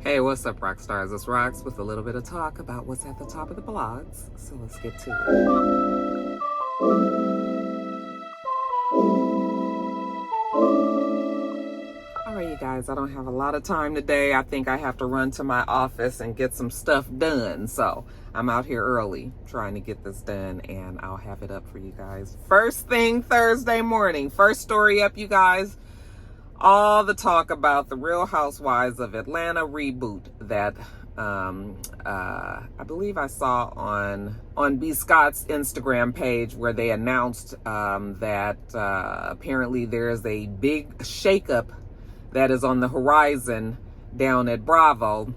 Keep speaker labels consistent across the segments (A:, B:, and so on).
A: Hey, what's up, Roxstars? It's Rox with a little bit of talk about what's at the top of the blogs. So let's get to it. All right, you guys, I don't have a lot of time today. I think I have to run to my office and get some stuff done. So I'm out here early trying to get this done, and I'll have it up for you guys first thing Thursday morning. First story up, you guys. All the talk about the Real Housewives of Atlanta reboot that I believe I saw on B. Scott's Instagram page, where they announced that apparently there is a big shakeup that is on the horizon down at Bravo,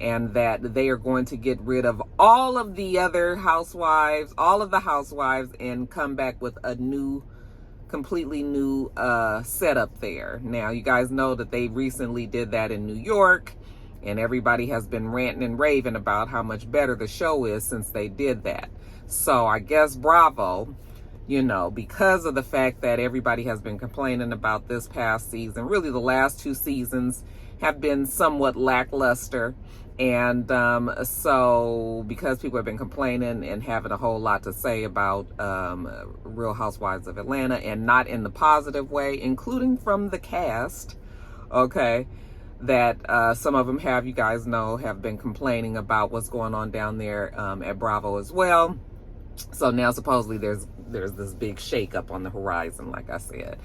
A: and that they are going to get rid of all of the other housewives, all of the housewives, and come back with a completely new setup there. Now, you guys know that they recently did that in New York, and everybody has been ranting and raving about how much better the show is since they did that. So I guess Bravo, you know, because of the fact that everybody has been complaining about this past season, really the last two seasons have been somewhat lackluster. And so because people have been complaining and having a whole lot to say about Real Housewives of Atlanta, and not in the positive way, including from the cast, okay, that some of them have, you guys know, have been complaining about what's going on down there at Bravo as well. So now supposedly there's this big shakeup on the horizon, like I said.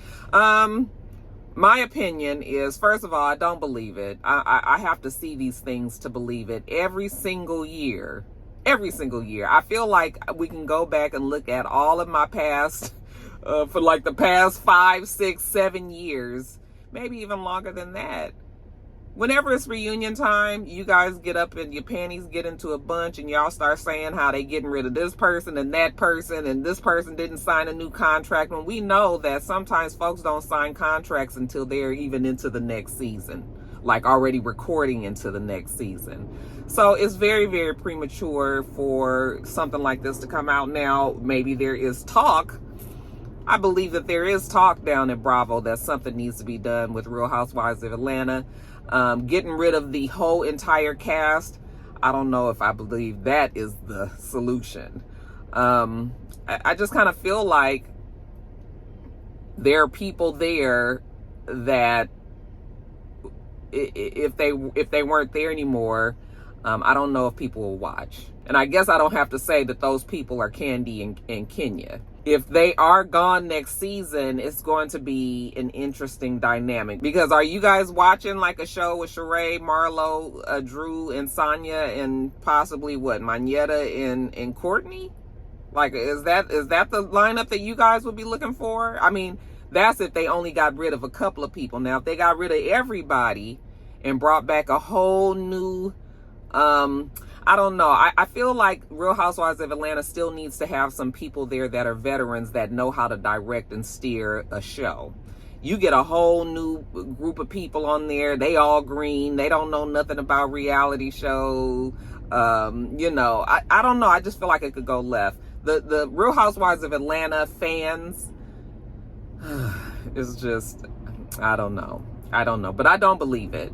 A: My opinion is, first of all, I don't believe it. I have to see these things to believe it every single year. Every single year. I feel like we can go back and look at all of my past, for like the past 5, 6, 7 years, maybe even longer than that. Whenever it's reunion time, you guys get up and your panties get into a bunch, and y'all start saying how they getting rid of this person and that person, and this person didn't sign a new contract, when we know that sometimes folks don't sign contracts until they're even into the next season, like already recording into the next season. So it's very, very premature for something like this to come out now. Maybe there is talk. I believe that there is talk down at Bravo that something needs to be done with Real Housewives of Atlanta. Getting rid of the whole entire cast, I don't know if I believe that is the solution. I just kind of feel like there are people there that if they weren't there anymore, I don't know if people will watch. And I guess I don't have to say that those people are Kandi and Kenya. If they are gone next season, it's going to be an interesting dynamic. Because are you guys watching like a show with Sheree, Marlo, Drew, and Sonia, and possibly what, Manetta and Courtney? Like, is that the lineup that you guys would be looking for? I mean, that's if they only got rid of a couple of people. Now, if they got rid of everybody and brought back a whole new, I don't know. I feel like Real Housewives of Atlanta still needs to have some people there that are veterans that know how to direct and steer a show. You get a whole new group of people on there. They all green. They don't know nothing about reality show. You know, I don't know. I just feel like it could go left. The Real Housewives of Atlanta fans, it's just, I don't know. But I don't believe it.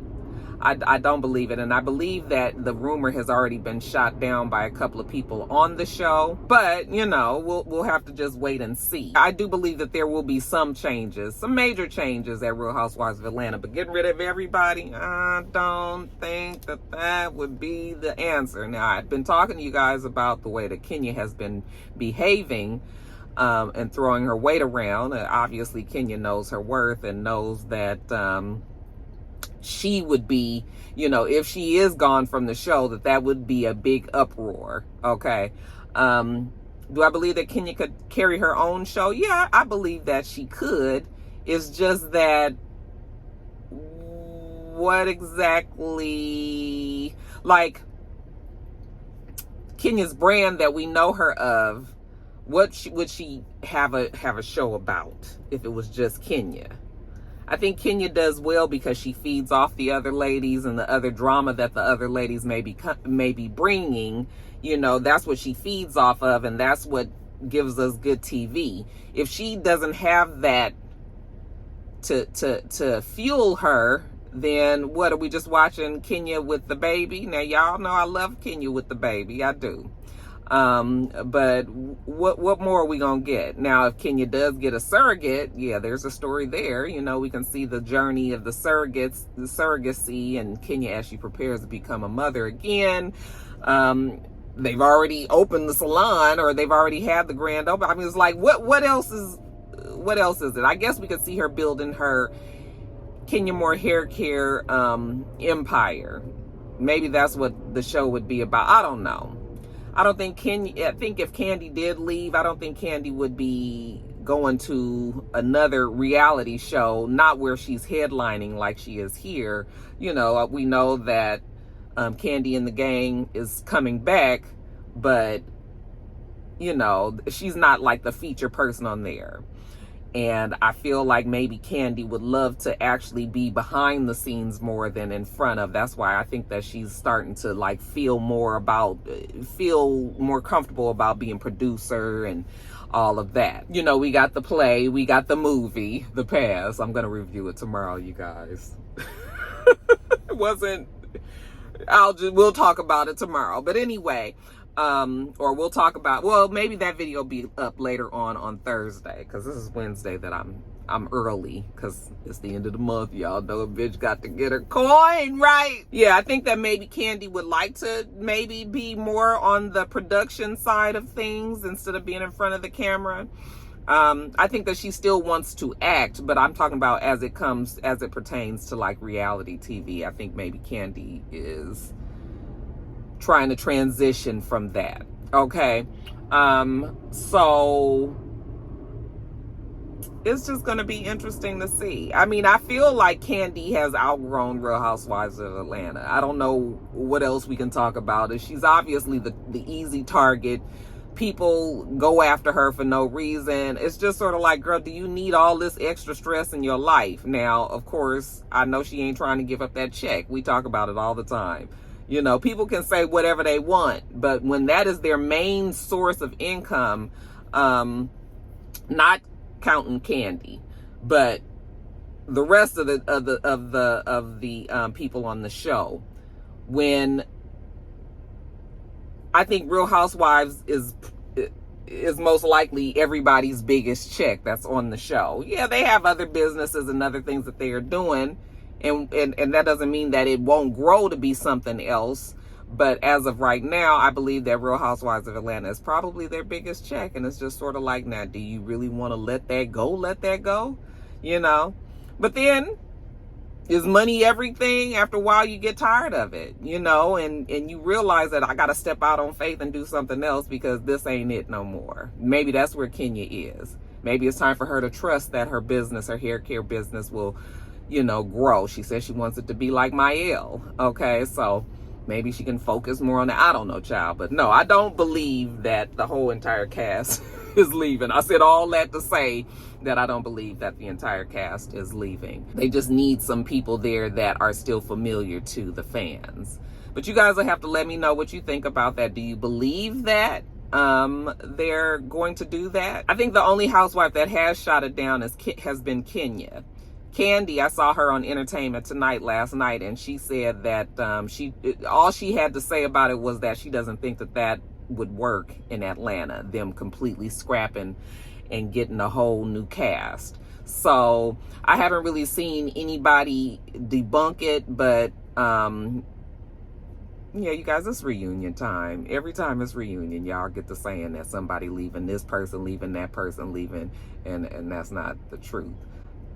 A: I don't believe it, and I believe that the rumor has already been shot down by a couple of people on the show. But, you know, we'll have to just wait and see. I do believe that there will be some changes, some major changes at Real Housewives of Atlanta. But getting rid of everybody, I don't think that would be the answer. Now, I've been talking to you guys about the way that Kenya has been behaving and throwing her weight around. Obviously, Kenya knows her worth and knows that she would be, you know, if she is gone from the show, that would be a big uproar. Okay. Do I believe that Kenya could carry her own show? Yeah, I believe that she could. It's just that what exactly, like Kenya's brand that we know her of, what would she have a show about if it was just Kenya? I think Kenya does well because she feeds off the other ladies and the other drama that the other ladies may be bringing. You know, that's what she feeds off of, and that's what gives us good TV. If she doesn't have that to fuel her, then what, are we just watching Kenya with the baby? Now, y'all know I love Kenya with the baby. I do. But what more are we gonna get? Now, if Kenya does get a surrogate, yeah, there's a story there. You know, we can see the journey of the surrogacy, and Kenya as she prepares to become a mother again. They've already opened the salon, or they've already had the grand open. I mean, it's like, what else is it? I guess we could see her building her Kenya Moore hair care empire. Maybe that's what the show would be about. I don't know. I think if Kandi did leave, I don't think Kandi would be going to another reality show, not where she's headlining like she is here. You know, we know that Kandi and the gang is coming back, but, you know, she's not like the feature person on there. And I feel like maybe Kandi would love to actually be behind the scenes more than in front of. That's why I think that she's starting to like feel more comfortable about being producer and all of that. You know, we got the play, we got the movie, The Pass. I'm going to review it tomorrow, you guys. We'll talk about it tomorrow. But anyway, or we'll talk about, well, maybe that video will be up later on Thursday, because this is Wednesday that I'm early, because it's the end of the month. Y'all know a bitch got to get her coin, right? Yeah, I think that maybe Kandi would like to maybe be more on the production side of things instead of being in front of the camera. I think that she still wants to act, but I'm talking about as it pertains to like reality TV. I think maybe Kandi is trying to transition from that. Okay. So it's just going to be interesting to see. I mean, I feel like Kandi has outgrown Real Housewives of Atlanta. I don't know what else we can talk about. She's obviously the easy target. People go after her for no reason. It's just sort of like, girl, do you need all this extra stress in your life? Now, of course, I know she ain't trying to give up that check. We talk about it all the time. You know, people can say whatever they want, but when that is their main source of income, not counting Kandi, but the rest of the people on the show, when I think Real Housewives is most likely everybody's biggest check that's on the show. Yeah, they have other businesses and other things that they are doing. And that doesn't mean that it won't grow to be something else. But as of right now, I believe that Real Housewives of Atlanta is probably their biggest check. And it's just sort of like, now, do you really want to let that go? Let that go? You know? But then, is money everything? After a while, you get tired of it, you know? And you realize that I got to step out on faith and do something else because this ain't it no more. Maybe that's where Kenya is. Maybe it's time for her to trust that her business, her hair care business will, you know, grow. She says she wants it to be like Mael. Okay, so maybe she can focus more on that. I don't know, child. But no, I don't believe that the whole entire cast is leaving. I said all that to say that I don't believe that the entire cast is leaving. They just need some people there that are still familiar to the fans. But you guys will have to let me know what you think about that. Do you believe that they're going to do that? I think the only housewife that has shot it down has been Kenya. Kandi, I saw her on Entertainment Tonight last night, and she said that all she had to say about it was that she doesn't think that would work in Atlanta, them completely scrapping and getting a whole new cast. So I haven't really seen anybody debunk it, but yeah, you guys, it's reunion time. Every time it's reunion, y'all get to saying that somebody leaving, this person leaving, that person leaving, and that's not the truth.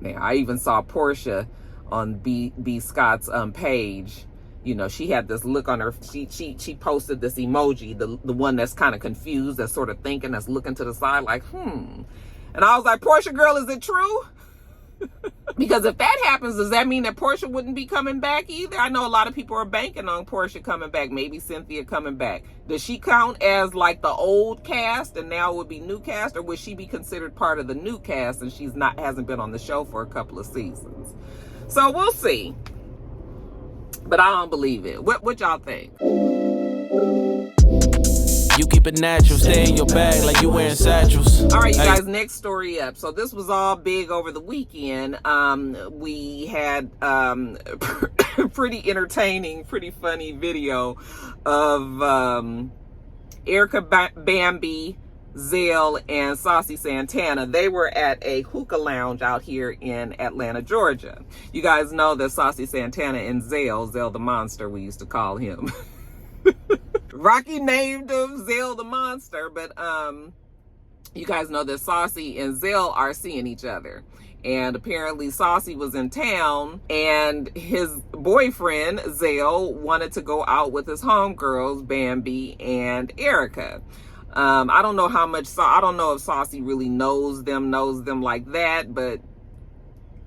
A: Now, I even saw Portia on B Scott's page. You know, she had this look on her. She posted this emoji, the one that's kind of confused, that's sort of thinking, that's looking to the side, like, And I was like, Portia, girl, is it true? Because if that happens, does that mean that Portia wouldn't be coming back either? I know a lot of people are banking on Portia coming back, maybe Cynthia coming back. Does she count as like the old cast and now it would be new cast, or would she be considered part of the new cast and hasn't been on the show for a couple of seasons? So we'll see. But I don't believe it. What y'all think?
B: You keep it natural, stay in your bag like you wearing satchels.
A: All right, you guys, next story up. So this was all big over the weekend. We had pretty entertaining, pretty funny video of Erica Bambi, Zale, and Saucy Santana. They were at a hookah lounge out here in Atlanta, Georgia. You guys know that Saucy Santana and Zale the monster, we used to call him. Rocky named him Zale the monster, but you guys know that Saucy and Zale are seeing each other. And apparently Saucy was in town and his boyfriend, Zale, wanted to go out with his homegirls, Bambi and Erica. I don't know how much, I don't know if Saucy really knows them like that, but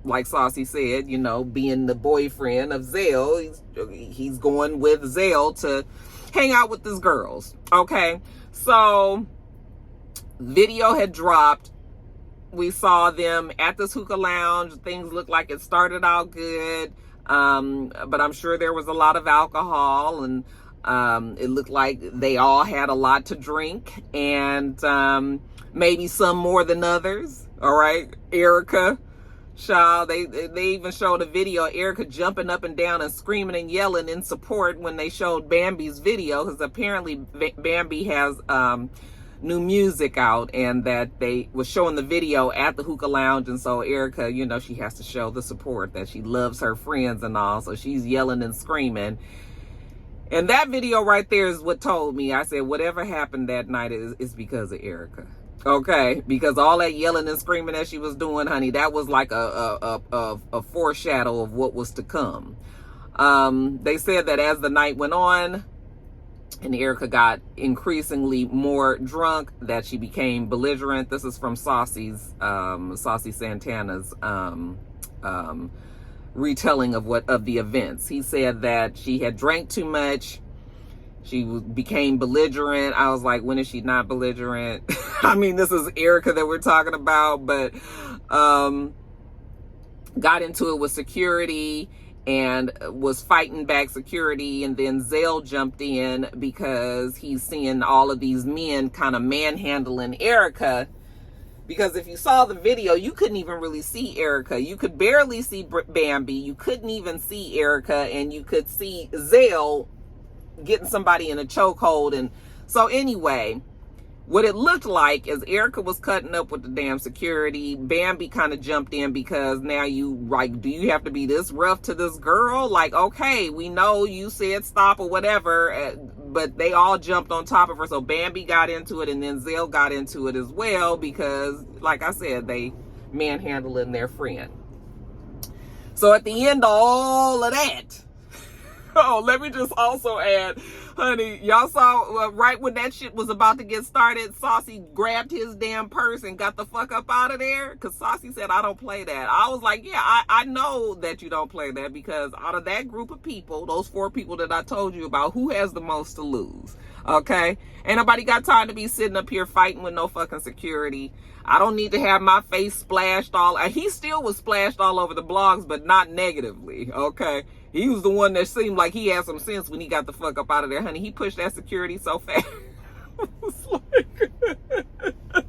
A: like Saucy said, you know, being the boyfriend of Zale, he's going with Zale to hang out with his girls. Okay, so video had dropped. We saw them at this hookah lounge. Things looked like it started out good, but I'm sure there was a lot of alcohol, and it looked like they all had a lot to drink, and maybe some more than others. All right, Erica, child, they even showed a video of Erica jumping up and down and screaming and yelling in support when they showed Bambi's video, because apparently Bambi has new music out, and that they was showing the video at the hookah lounge, and so Erica, you know, she has to show the support that she loves her friends and all, so she's yelling and screaming. And that video right there is what told me. I said, whatever happened that night is because of Erica. Okay, because all that yelling and screaming that she was doing, honey, that was like a foreshadow of what was to come. They said that as the night went on and Erica got increasingly more drunk, that she became belligerent. This is from Saucy Santana's retelling of the events. He said that she had drank too much. She became belligerent. I was like, when is she not belligerent? I mean, this is Erica that we're talking about, but got into it with security and was fighting back security. And then Zale jumped in because he's seeing all of these men kind of manhandling Erica. Because if you saw the video, you couldn't even really see Erica. You could barely see Bambi. You couldn't even see Erica. And you could see Zale getting somebody in a chokehold. And so anyway, what it looked like is Erica was cutting up with the damn security. Bambi kind of jumped in because now you, like, do you have to be this rough to this girl? Like, okay, we know you said stop or whatever, but they all jumped on top of her. So Bambi got into it, and then Zale got into it as well because, like I said, they manhandling their friend. So at the end of all of that, oh, let me just also add, honey, y'all saw right when that shit was about to get started, Saucy grabbed his damn purse and got the fuck up out of there, because Saucy said, I don't play that. I was like, yeah, I know that you don't play that, because out of that group of people, those 4 people that I told you about, who has the most to lose? Okay? Ain't nobody got time to be sitting up here fighting with no fucking security. I don't need to have my face splashed he still was splashed all over the blogs, but not negatively, okay? He was the one that seemed like he had some sense when he got the fuck up out of there, honey. He pushed that security so fast.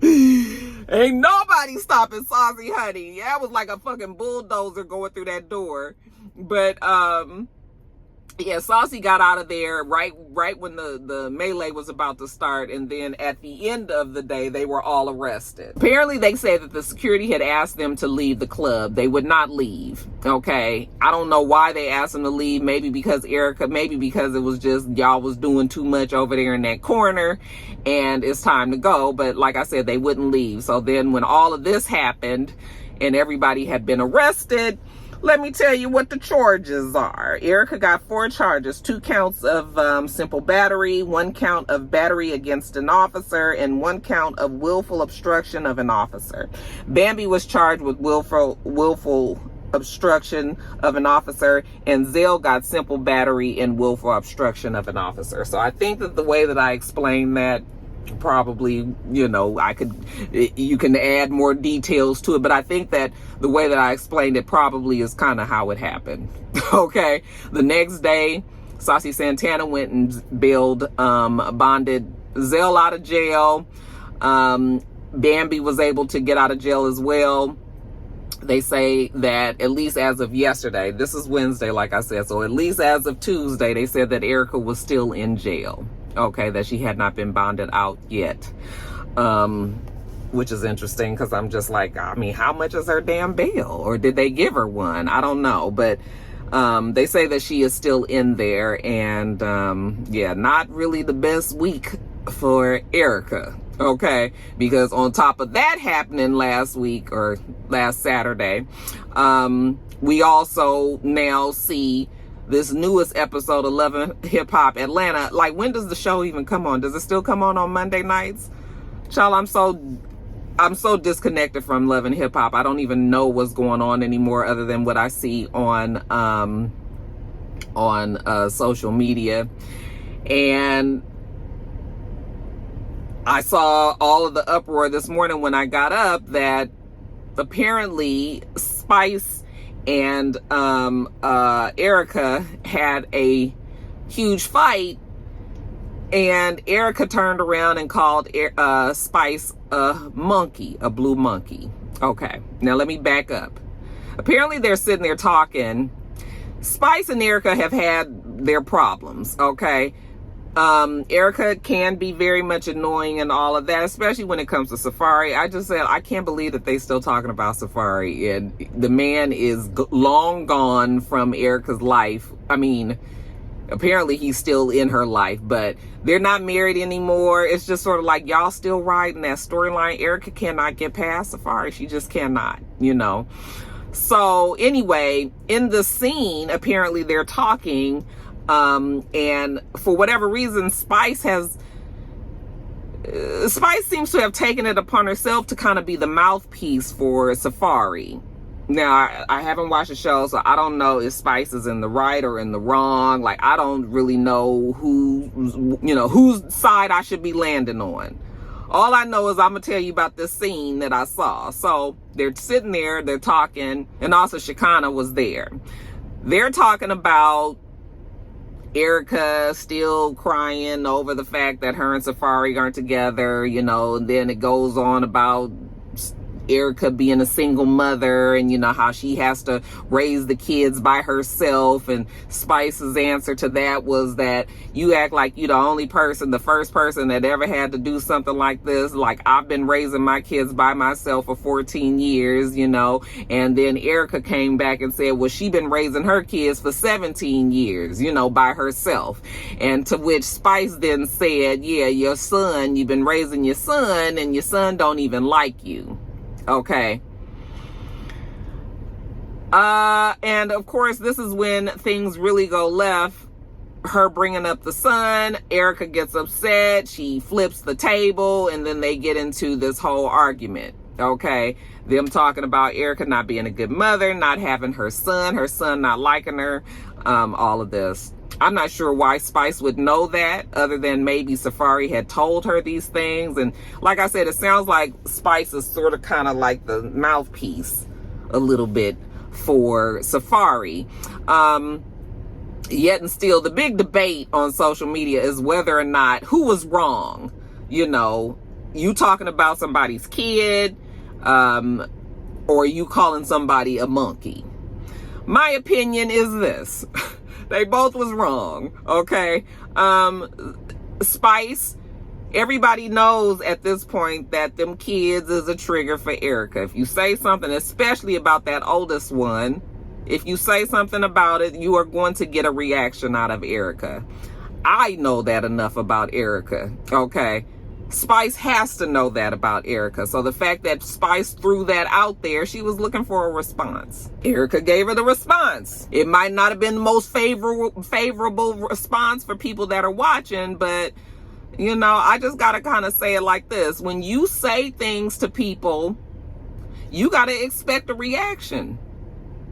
A: Ain't nobody stopping Saucy, honey. That was like a fucking bulldozer going through that door. But, yeah, Saucy got out of there right when the melee was about to start, and then at the end of the day, they were all arrested. Apparently, they said that the security had asked them to leave the club. They would not leave, okay? I don't know why they asked them to leave. Maybe because Erica, maybe because it was just y'all was doing too much over there in that corner, and it's time to go. But like I said, they wouldn't leave. So then when all of this happened, and everybody had been arrested, let me tell you what the charges are. Erica got 4 charges, 2 counts of simple battery, 1 count of battery against an officer, and 1 count of willful obstruction of an officer. Bambi was charged with willful obstruction of an officer, and Zale got simple battery and willful obstruction of an officer. So I think that the way that I explained that, probably, you know, you can add more details to it, but I think that the way that I explained it probably is kind of how it happened. Okay, the next day Saucy Santana went and bonded Zell out of jail. Bambi was able to get out of jail as well. They say that at least as of yesterday, this is Wednesday, like I said, so at least as of Tuesday, they said that Erica was still in jail. Okay, that she had not been bonded out yet. Which is interesting because I'm just like, I mean, how much is her damn bail? Or did they give her one? I don't know. But they say that she is still in there. And yeah, not really the best week for Erica. Okay, because on top of that happening last week or last Saturday, we also now see this newest episode, 11 Hip Hop Atlanta. Like, when does the show even come on? Does it still come on Monday nights? Child, I'm so disconnected from Love and Hip Hop. I don't even know what's going on anymore other than what I see on social media. And I saw all of the uproar this morning when I got up that apparently Spice and Erica had a huge fight, and Erica turned around and called Spice a monkey, a blue monkey. Okay, now let me back up. Apparently they're sitting there talking. Spice and Erica have had their problems, okay? Erica can be very much annoying and all of that, especially when it comes to Safari. I just said, I can't believe that they still talking about Safari, and the man is long gone from Erica's life. I mean, apparently he's still in her life, but they're not married anymore. It's just sort of like y'all still riding that storyline. Erica cannot get past Safari. She just cannot, you know. So anyway, in the scene, apparently they're talking, and for whatever reason, Spice seems to have taken it upon herself to kind of be the mouthpiece for Safari. Now, I haven't watched the show, so I don't know if Spice is in the right or in the wrong. Like, I don't really know whose side I should be landing on. All I know is I'm going to tell you about this scene that I saw. So they're sitting there, they're talking, and also Shekinah was there. They're talking about Erica still crying over the fact that her and Safari aren't together, you know, and then it goes on about Erica being a single mother and, you know, how she has to raise the kids by herself. And Spice's answer to that was that you act like you're the first person that ever had to do something like this. Like, I've been raising my kids by myself for 14 years, you know. And then Erica came back and said, well, she's been raising her kids for 17 years, you know, by herself. And to which Spice then said, yeah, your son, you've been raising your son and your son don't even like you. Okay. And of course, this is when things really go left. Her bringing up the son, Erica gets upset, she flips the table, and then they get into this whole argument. Okay. Them talking about Erica not being a good mother, not having her son not liking her, all of this. I'm not sure why Spice would know that, other than maybe Safari had told her these things. And like I said, it sounds like Spice is sort of kind of like the mouthpiece a little bit for Safari. Yet and still, the big debate on social media is whether or not who was wrong. You know, you talking about somebody's kid, or you calling somebody a monkey. My opinion is this. They both was wrong, okay? Spice, everybody knows at this point that them kids is a trigger for Erica. If you say something, especially about that oldest one, if you say something about it, you are going to get a reaction out of Erica. I know that enough about Erica, okay? Spice has to know that about Erica. So the fact that Spice threw that out there, she was looking for a response. Erica gave her the response. It might not have been the most favorable response for people that are watching, but, you know, I just got to kind of say it like this. When you say things to people, you got to expect a reaction.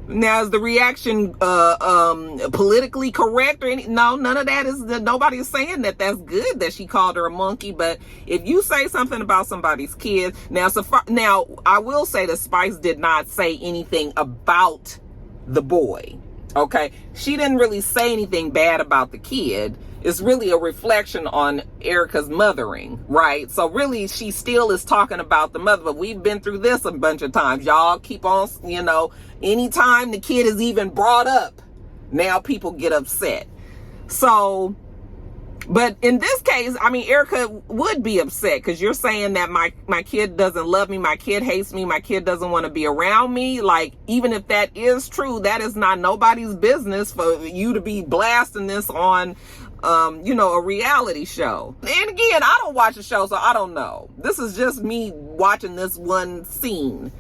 A: Now, is the reaction politically correct or any? No, none of that is. Nobody is saying that that's good that she called her a monkey. But if you say something about somebody's kid, now I will say that Spice did not say anything about the boy. Okay, she didn't really say anything bad about the kid. It's really a reflection on Erica's mothering, right? So really, she still is talking about the mother, but we've been through this a bunch of times. Y'all keep on, you know, anytime the kid is even brought up, now people get upset. So, but in this case, I mean, Erica would be upset because you're saying that my kid doesn't love me, my kid hates me, my kid doesn't want to be around me. Like, even if that is true, that is not nobody's business for you to be blasting this on, you know, a reality show. And again, I don't watch the show, so I don't know. This is just me watching this one scene.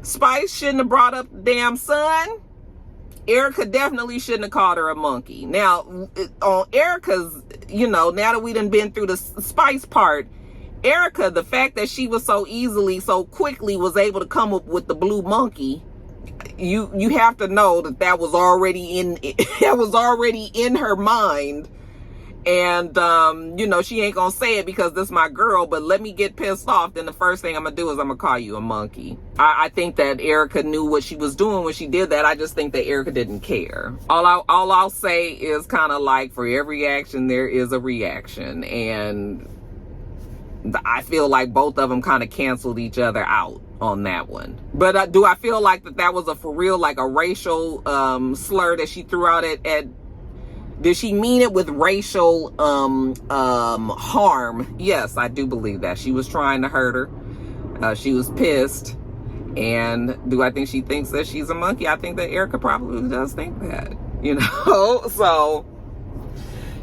A: Spice shouldn't have brought up the damn son. Erica definitely shouldn't have called her a monkey. Now, on Erica's, you know, now that we done been through the Spice part, Erica, the fact that she was so quickly was able to come up with the blue monkey, you have to know that was already in her mind. And, you know, she ain't gonna say it because this is my girl, but let me get pissed off. Then the first thing I'm gonna do is I'm gonna call you a monkey. I think that Erica knew what she was doing when she did that. I just think that Erica didn't care. All I'll say is kind of like, for every action, there is a reaction. And I feel like both of them kind of canceled each other out on that one. But do I feel like that was for real, like a racial slur that she threw out at did she mean it with racial harm? Yes, I do believe that. She was trying to hurt her. She was pissed. And do I think she thinks that she's a monkey? I think that Erica probably does think that, you know? So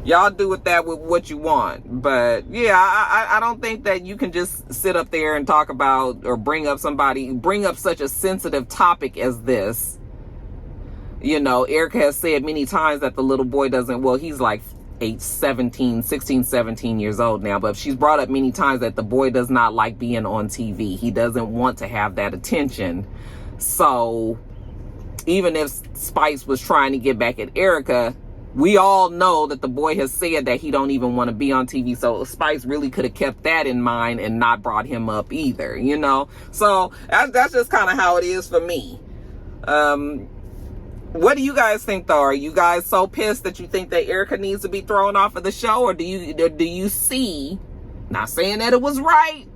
A: y'all do with that with what you want. But yeah, I don't think that you can just sit up there and talk about or bring up such a sensitive topic as this. You know, Erica has said many times that the little boy doesn't, well, he's like 16, 17 years old now, but she's brought up many times that the boy does not like being on TV. He doesn't want to have that attention. So even if Spice was trying to get back at Erica, we all know that the boy has said that he don't even want to be on TV. So Spice really could have kept that in mind and not brought him up either, you know? So that's just kind of how it is for me. What do you guys think, though? Are you guys so pissed that you think that Erica needs to be thrown off of the show? Or do you see, not saying that it was right,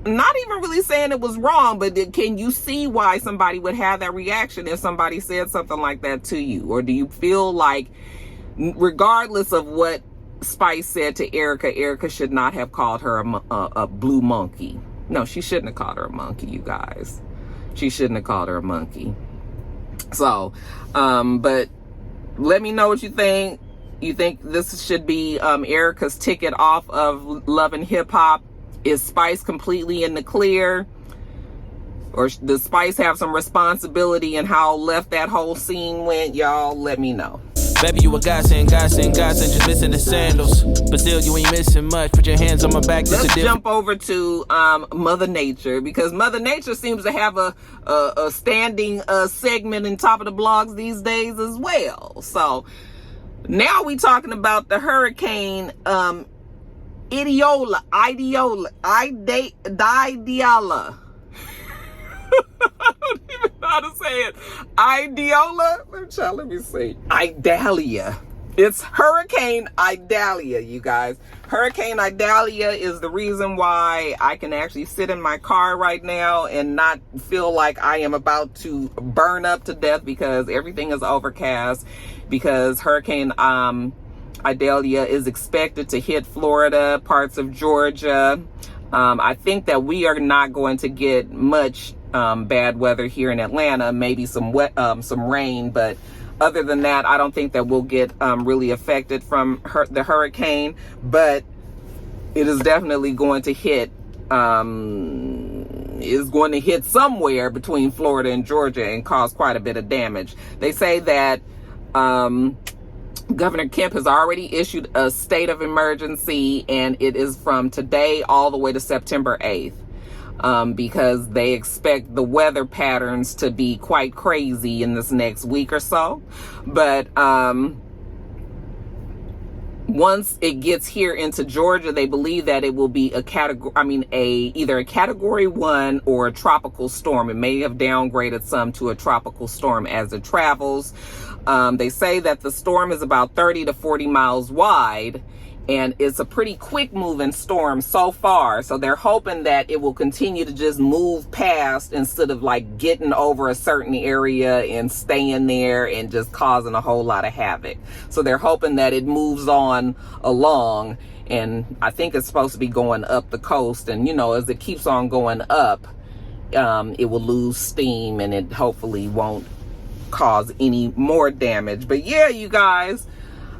A: not even really saying it was wrong, but can you see why somebody would have that reaction if somebody said something like that to you? Or do you feel like, regardless of what Spice said to Erica, Erica should not have called her a blue monkey? No, she shouldn't have called her a monkey, you guys. She shouldn't have called her a monkey. So, but let me know what you think. You think this should be Erica's ticket off of Love and Hip Hop? Is Spice completely in the clear? Or does Spice have some responsibility in how left that whole scene went? Y'all let me know.
B: Baby, you a godsend, just missing the sandals. But still, you ain't missing much. Put your hands on my back.
A: Let's jump over to Mother Nature, because Mother Nature seems to have a standing segment in top of the blogs these days as well. So now we talking about the hurricane Idalia. I don't even know how to say it. Let me see. Idalia. It's Hurricane Idalia, you guys. Hurricane Idalia is the reason why I can actually sit in my car right now and not feel like I am about to burn up to death, because everything is overcast, because Hurricane Idalia is expected to hit Florida, parts of Georgia. I think that we are not going to get much bad weather here in Atlanta, maybe some rain, but other than that, I don't think that we'll get really affected from the hurricane. But it is definitely going to hit somewhere between Florida and Georgia and cause quite a bit of damage. They say that Governor Kemp has already issued a state of emergency, and it is from today all the way to September 8th. Because they expect the weather patterns to be quite crazy in this next week or so. But once it gets here into Georgia, they believe that it will be either a category 1 or a tropical storm. It may have downgraded some to a tropical storm as it travels. They say that the storm is about 30 to 40 miles wide, and it's a pretty quick moving storm so far. So they're hoping that it will continue to just move past instead of like getting over a certain area and staying there and just causing a whole lot of havoc. So they're hoping that it moves on along, and I think it's supposed to be going up the coast. And, you know, as it keeps on going up, it will lose steam and it hopefully won't cause any more damage. But yeah, you guys,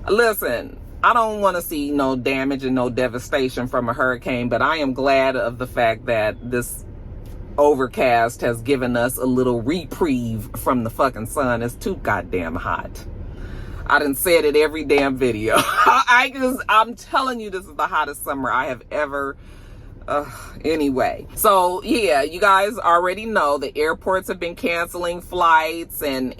A: listen, I don't want to see no damage and no devastation from a hurricane, but I am glad of the fact that this overcast has given us a little reprieve from the fucking sun. It's too goddamn hot. I done said it every damn video. I'm telling you, this is the hottest summer I have ever. Anyway, so yeah, you guys already know the airports have been canceling flights, and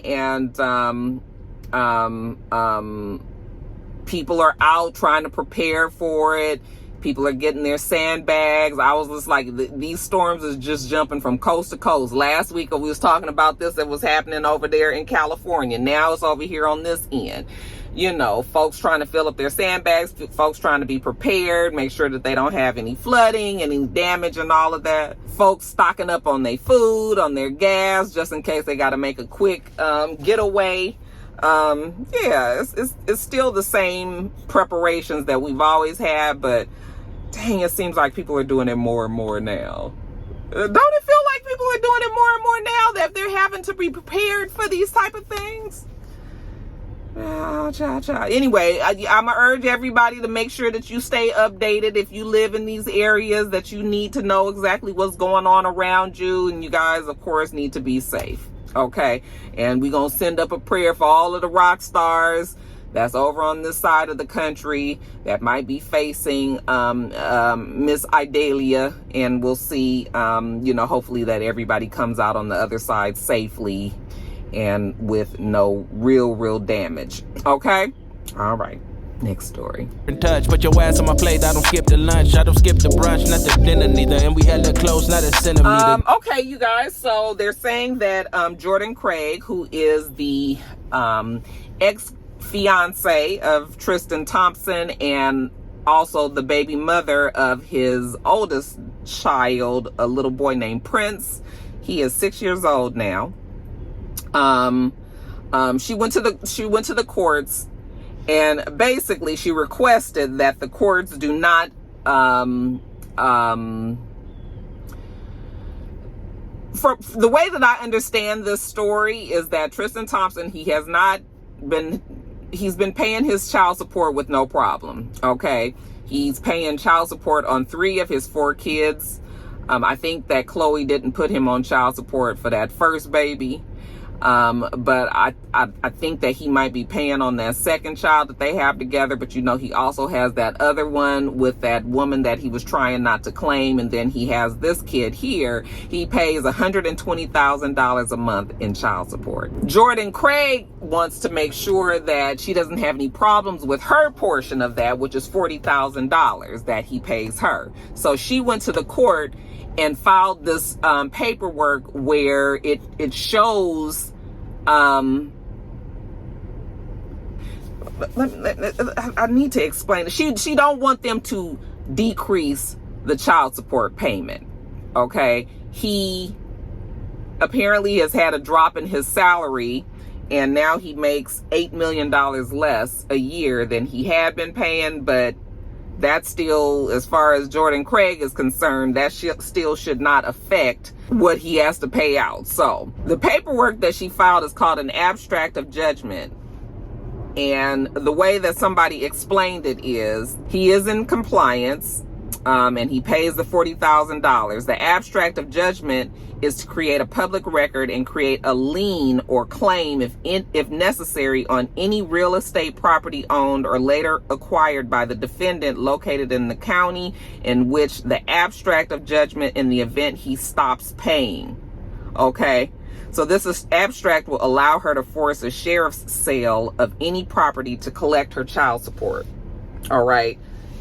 A: people are out trying to prepare for it. People are getting their sandbags. I was just like, these storms is just jumping from coast to coast. Last week we was talking about this that was happening over there in California. Now it's over here on this end. You know, folks trying to fill up their sandbags, folks trying to be prepared, make sure that they don't have any flooding, any damage and all of that. Folks stocking up on their food, on their gas, just in case they got to make a quick getaway. Yeah, it's still the same preparations that we've always had, but dang, it seems like people are doing it more and more now. Don't it feel like people are doing it more and more now that they're having to be prepared for these type of things? Anyway, I'm gonna urge everybody to make sure that you stay updated. If you live in these areas, that you need to know exactly what's going on around you, and you guys, of course, need to be safe. Okay, and we're gonna send up a prayer for all of the Roxstars that's over on this side of the country that might be facing Miss Idalia, and we'll see, you know, hopefully that everybody comes out on the other side safely and with no real damage. Okay, all right. Next story.
B: In touch, put your ass on my plate. I don't skip the lunch. I don't skip the brunch, not the dinner neither. And we hella close, not a centimeter.
A: Okay, you guys. So they're saying that Jordan Craig, who is the ex-fiance of Tristan Thompson and also the baby mother of his oldest child, a little boy named Prince. He is 6 years old now. She went to the courts. And basically, she requested that the courts do not, for the way that I understand this story is that Tristan Thompson, he's been paying his child support with no problem. Okay. He's paying child support on 3 of his 4 kids. I think that Chloe didn't put him on child support for that first baby. But I think that he might be paying on that second child that they have together. But, you know, he also has that other one with that woman that he was trying not to claim. And then he has this kid here. He pays $120,000 a month in child support. Jordan Craig wants to make sure that she doesn't have any problems with her portion of that, which is $40,000 that he pays her. So she went to the court and filed this paperwork where it shows I need to explain it. She don't want them to decrease the child support payment. Okay, he apparently has had a drop in his salary, and now he makes $8 million less a year than he had been paying. But that still, as far as Jordan Craig is concerned, that still should not affect what he has to pay out. So the paperwork that she filed is called an abstract of judgment. And the way that somebody explained it is, he is in compliance, and he pays the $40,000. The abstract of judgment is to create a public record and create a lien or claim, if necessary, on any real estate property owned or later acquired by the defendant located in the county in which the abstract of judgment in the event he stops paying. Okay, so this abstract will allow her to force a sheriff's sale of any property to collect her child support. All right.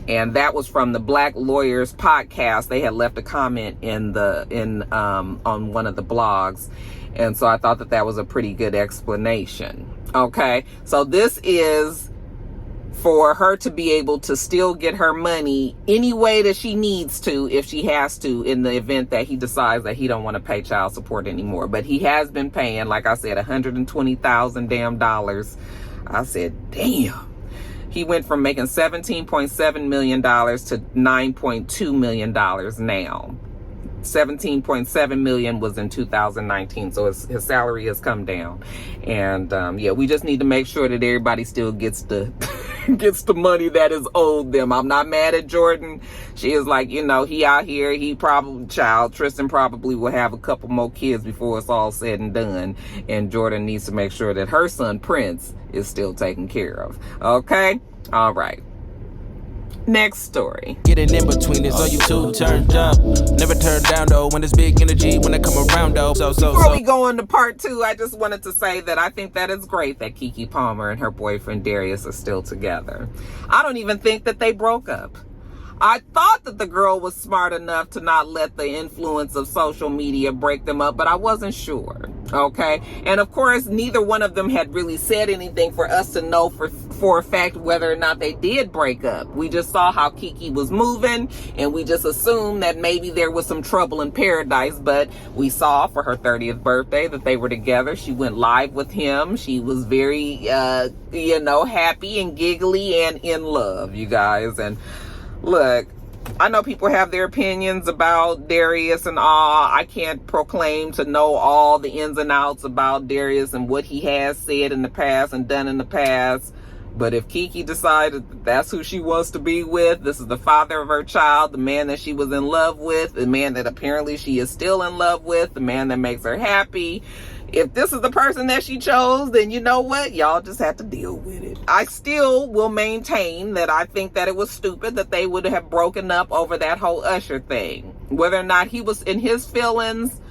A: And that was from the Black Lawyers podcast. They had left a comment on one of the blogs. And so I thought that was a pretty good explanation. Okay. So this is for her to be able to still get her money any way that she needs to, if she has to, in the event that he decides that he don't want to pay child support anymore. But he has been paying, like I said, $120,000 damn dollars. I said, damn. He went from making $17.7 million to $9.2 million now. 17.7 million was in 2019, so his salary has come down. And yeah, we just need to make sure that everybody still gets the gets the money that is owed them. I'm not mad at Jordan. She is like, you know, he out here, Tristan probably will have a couple more kids before it's all said and done, and Jordan needs to make sure that her son Prince is still taken care of. Okay, all right. Next story.
B: Getting in between this, so you two turned up. Never turn down though when there's big energy when they come around though.
A: Before we go on to part 2, I just wanted to say that I think that it's great that Keke Palmer and her boyfriend Darius are still together. I don't even think that they broke up. I thought that the girl was smart enough to not let the influence of social media break them up, but I wasn't sure. Okay. And of course, neither one of them had really said anything for us to know for a fact whether or not they did break up. We just saw how Keke was moving, and we just assumed that maybe there was some trouble in paradise. But we saw for her 30th birthday that they were together. She went live with him. She was very, happy and giggly and in love, you guys. And look, I know people have their opinions about Darius and all. I can't proclaim to know all the ins and outs about Darius and what he has said in the past and done in the past. But if Keke decided that that's who she wants to be with, this is the father of her child, the man that she was in love with, the man that apparently she is still in love with, the man that makes her happy. If this is the person that she chose, then you know what? Y'all just have to deal with it. I still will maintain that I think that it was stupid that they would have broken up over that whole Usher thing. Whether or not he was in his feelings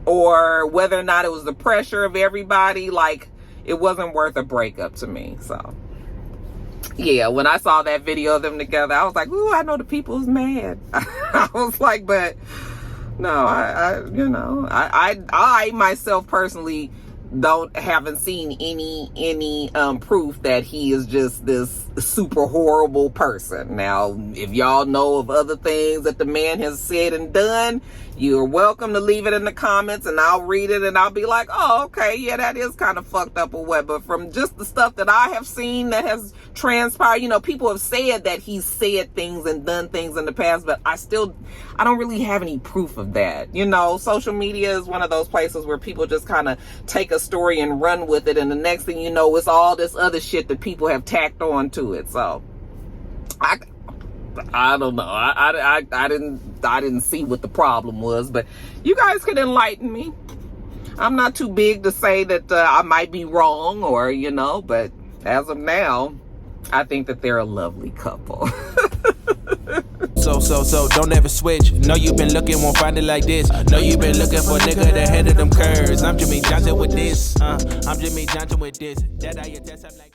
A: or whether or not it was the pressure of everybody, like, it wasn't worth a breakup to me. So, yeah, when I saw that video of them together, I was like, ooh, I know the people's mad. I was like, but no, I myself personally haven't seen any proof that he is just this super horrible person. Now, if y'all know of other things that the man has said and done, you're welcome to leave it in the comments and I'll read it and I'll be like, oh, okay, yeah, that is kind of fucked up or what. But from just the stuff that I have seen that has transpired, people have said that he's said things and done things in the past, but I don't really have any proof of that. Social media is one of those places where people just kind of take a story and run with it, and the next thing you know, it's all this other shit that people have tacked on to it. So I don't know. I didn't see what the problem was, but you guys could enlighten me. I'm not too big to say that I might be wrong or, but as of now, I think that they're a lovely couple.
B: So, don't ever switch. Know you've been looking, won't find it like this. Know you've been looking for a nigga that handle them curves. I'm Jimmy Johnson with this. I'm Jimmy Johnson with this. That I attest, I'm like.